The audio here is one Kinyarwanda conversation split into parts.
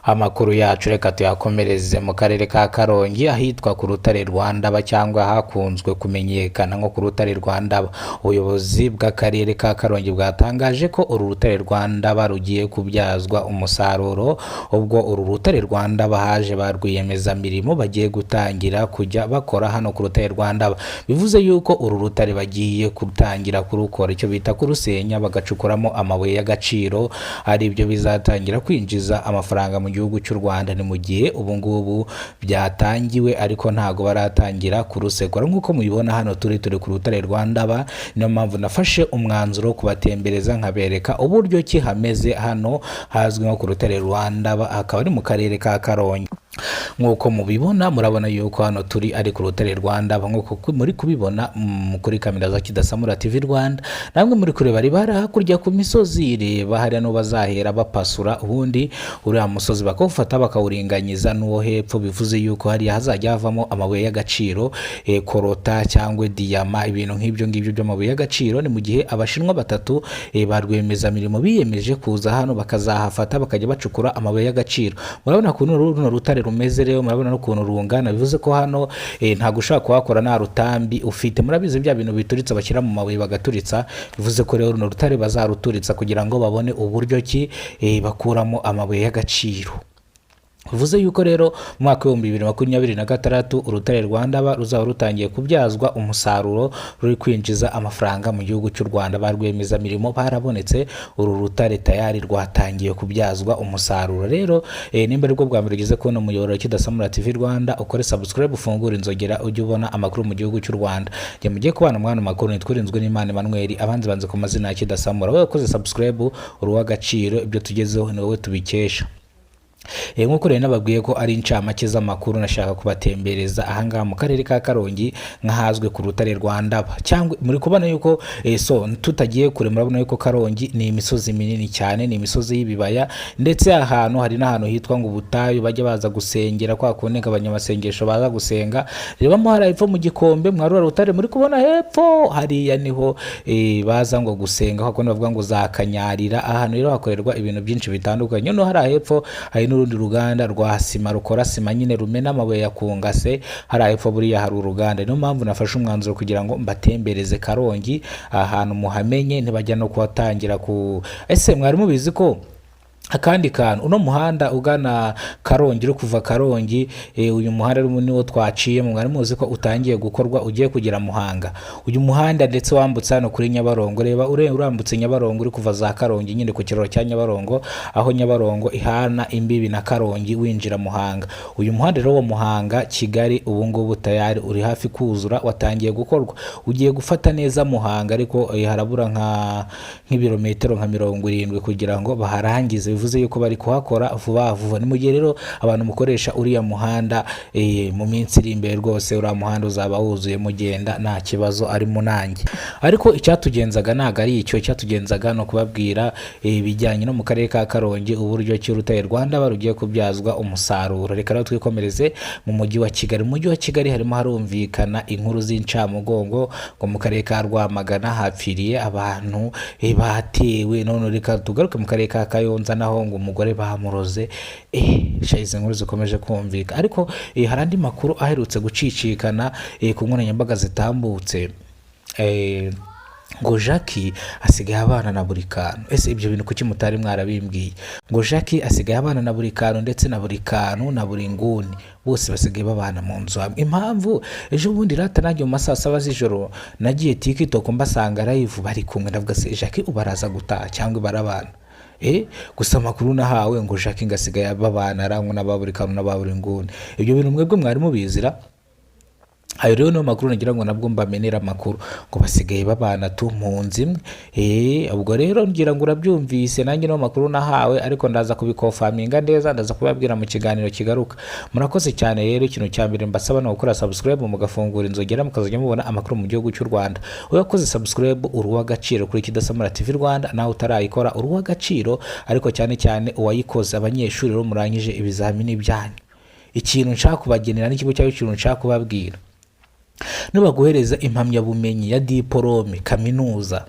Amakuru yacu reka tuyakomereze mu karere ka Karongi ahitwa ku rutare rwa Ndaba cyangwa hakunzwe kumenyekana nko ku rutare rwa Ndaba. Ubuyobozi bw'akarere ka Karongi bwatangaje ko uru rutare rwa Ndaba rugiye kubyazwa umusaruro, ubwo uru rutare rwa Ndaba haje ba rwiyemezamirimo bagiye gutangira kujya bakora hano ku rutare rwa Ndaba. Bivuze yuko uru rutare bagiye gutangira kurukora icyo bita kurusenya bagacukuramo amabuye y'agaciro, ari byo bizatangira kwinjiza amafaranga mu gihugu cy'u Rwanda. Ni mu gihe ubu ngubu byatangiwe ariko ntago baratangira kurusegura nk'uko mubibona hano turi ku rutare rwa Ndaba. Niyo mpamvu nafashe umwanzuro wo kubatembereza nkabereka uburyo ki hameze hano hazwi nko ku rutare rwa Ndaba, akaba ari mu karere ka Karongi. Nk'uko mubibona murabona yuko hano turi ari ku rutare rwa Ndaba nk'uko muri kubibona kuri kamera za Kidasamura TV Rwanda. Namwe muri kureba ribara hakurya ku misozi, reba hariya no bazahera bapasura, ubundi uriya musozi bakawufata bakawuringanyiza n'uwo hepfo. Bivuze yuko hariya hazajya havamo amabuye y'agaciro, korota cyangwa diyama, ibintu nk'ibyo ngibyo by'amabuye y'agaciro. Ni mu gihe abashinwa batatu ba rwiyemezamirimo biyemeje kuza hano bakazahafata bakajya bacukura amabuye y'agaciro. Murabona ko runo rutare rumeze rero, murabona n'ukuntu rungana. Bivuze ko hano nta gushaka kuhakora nta rutambi ufite. Murabizi bya bintu bituritsa bashyira mu mabuye bagaturitsa. Bivuze ko rero runo rutare bazaruturitsa kugira ngo babone uburyo ki bakuramo amabuye y'agaciro. Bivuze yuko rero mu mwaka wa 2026 urutare rwa Ndaba ruzaba rutangiye kubyazwa umusaruro, ruri kwinjiza amafaranga mu gihugu cy'u Rwanda. Ba rwiyemezamirimo barabonetse, uru rutare tayari rwatangiye kubyazwa umusaruro. Rero nimba aribwo bwa mbere ugeze kubona umuyoboro Kidasamura TV Rwanda, ukore subscribe ufungure inzogera ujye ubona amakuru mu gihugu cy'u Rwanda. Jye mugiye kubana mwana makuru nitwirinzwe n'Imana Emmanuel, abanzi banze ku mazina ya Kidasamura. Wowe ukoze subscribe uri w'agaciro, ibyo tugezeho ni wowe tubikesha. Nk'uko rero nababwiye ko ari incamake z'amakuru nashaka kubatembereza ahangaha mu karere ka Karongi nk'ahazwe ku rutare rwa Ndaba. Cyangwa muri kubona yuko tutagiye kure, murabona yuko Karongi ni imisozi minini cyane, ni imisozi y'ibibaya, ndetse ahantu hari n'ahantu hitwa ngo ubutayu bajya baza gusengera, kwa kuneka abanyamasengesho baza gusenga. Reba mo hari hepfo mu Gikombe mwarura rutare muri kubona hepfo hariya niho baza ngo gusenga, kwa kundi bavuga ngo za Kanyarira. Ahantu rero hakorerwa ibintu byinshi bitandukanye. No hari hepfo hari n'urundi ruganda rwa sima rukora sima nyine rumena amabuye ya kungase, hari hepfo buriya hari uruganda. Niyo mpamvu nafashe umwanzuro kugira ngo mbatembereze Karongi ahantu muhamenye, ntibajya no kuhatangira ese mwari mubizi ko akandi kantu uno muhanda ugana Karongi uri kuva Karongi, uyu muhanda niwo twaciye mwari muzi ko utangiye gukorwa ugiye kugera Muhanga. Uyu muhanda ndetse wambutse hano kuri Nyabarongo, reba urambutse Nyabarongo uri kuva za Karongi nyine ku kiraro cya Nyabarongo, aho Nyabarongo ihana imbibi na Karongi winjira Muhanga. Uyu muhanda rero wa Muhanga Kigali ubu ngubu tayari uri hafi kuzura, watangiye gukorwa, ugiye gufata neza Muhanga, ariko harabura nk'ibirometero nka 70 kugira ngo baharangize. Bivuze yuko bari kuhakora vuba vuba. Ni mu gihe rero abantu mukoresha uriya muhanda mu minsi iri imbere rwose uriya muhanda uzaba wuzuye mugenda nta kibazo ari munange. Ariko icyatugenzaga ntago ari icyo, icyatugenzaga no kubabwira bijyanye no mu karere ka Karongi uburyo cy'urutare rwa Ndaba rugiye kubyazwa umusaruro. Reka rero twikomereze mu mujyi wa Kigali. Mu mujyi wa Kigali harimo harumvikana inkuru z'incamugongo ngo mu karere ka Rwamagana hapfiriye abantu batewe. None reka tugaruke mu karere ka Kayonza naho ngo umugore bamuroze. Izi nkuru zikomeje kumvika, ariko hari andi makuru aherutse gucicikana ku nkoranyambaga zitambutse. Ngo Jackie asigaye abana na buri kantu. Ese ibyo bintu kuki mutari mwarabimbwiye? Ngo Jackie asigaye abana na buri kantu, ndetse na buri kantu na buri nguni, bose basigaye babana mu nzu hamwe. Impamvu ejo bundi rata nanjye mu masaa 7 z'ijoro nagiye TikTok mbasanga live bari kumwe, ndavuga se Jackie ubaraza gutaha cyangwa barabana. Gusa amakuru nahawe ngo Jackie ngasigaye babana arangwa n'ababuri kantu n'ababuri nguni. Ibyo bintu mwebwe mwari mubizira? Ayo rero no makuru nagira ngo nabwo mbamenera amakuru ngo basigaye babana tu mu nzu imwe. Ubwo rero ngira ngo urabyumvise, nanjye no makuru nahawe, ariko ndaza kubikofaminga neza, ndaza kubabwira mu kiganiro kigaruka. Murakoze cyane rero. Ikintu cya mbere mbasaba no gukora subscribe mugafungura inzogera mukazajya mubona amakuru mu gihugu cy'u Rwanda. Uyakoze subscribe uruwa gaciro kuri Kidasamura TV Rwanda, nawe utarayikora uruwa gaciro, ariko cyane cyane uwayikoze abanyeshuri rero murangije ibizamini byanyu. Ikintu nshaka kubagenera n'ikigo cyawe, ikintu nshaka kubabwira, nibaguhereza impamyabumenyi ya diplome kaminuza,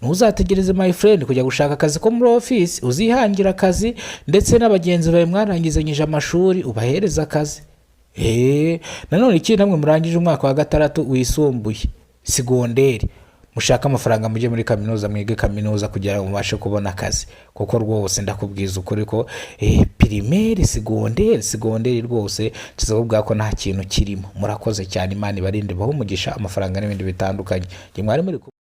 ntuzategereze my friend kujya gushaka akazi ko muri office, uzihangira akazi ndetse n'abagenzi bawe mwarangizanyije amashuri ubahereza akazi. Nanone ikindi, namwe murangije umwaka wa gatandatu wisumbuye segonderi, mushaka amafaranga mujye muri kaminuza, mwige kaminuza kugira ngo mubashe kubona akazi, kuko rwose ndakubwiza ukuri ko primaire segonderi rwose tuzavuga ko nta kintu kirimo. Murakoze cyane, Imana ibarinde, baho umugisha, amafaranga n'ibindi bitandukanye. Mwari muri